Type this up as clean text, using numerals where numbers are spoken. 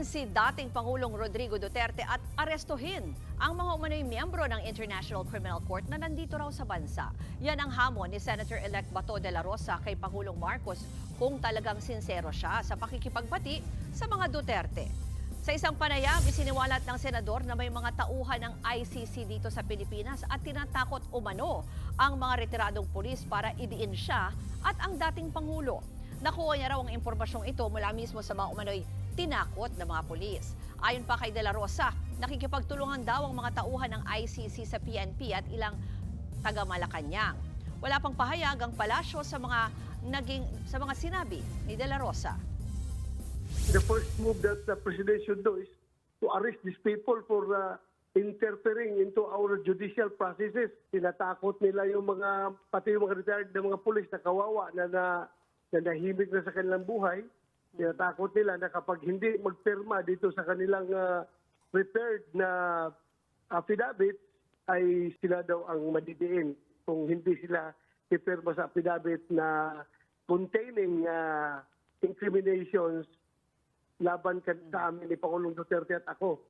si dating Pangulong Rodrigo Duterte at arestuhin ang mga umano'y miyembro ng International Criminal Court na nandito raw sa bansa. Yan ang hamon ni Senator-elect Bato de la Rosa kay Pangulong Marcos kung talagang sincero siya sa pakikipagbati sa mga Duterte. Sa isang panayam, isiniwalat ng senador na may mga tauhan ng ICC dito sa Pilipinas at tinatakot umano ang mga retiradong pulis para idiin siya at ang dating Pangulo. Nakuha niya raw ang impormasyong ito mula mismo sa mga umano'y tinakot ng mga pulis. Ayon pa kay De La Rosa, nakikipagtulungan daw ang mga tauhan ng ICC sa PNP at ilang taga-Malacanang. Wala pang pahayag ang palasyo sa mga sinabi ni De La Rosa. The first move that the President should do is to arrest these people for interfering into our judicial processes. Tinatakot nila yung pati yung mga retired na mga pulis na kawawa na nahimik na sa kanilang buhay. Tinatakot nila na kapag hindi magpirma dito sa kanilang prepared na affidavit, ay sila daw ang madidiin kung hindi sila ipirma sa affidavit na containing incriminations laban sa amin ni Pangulong Duterte at ako.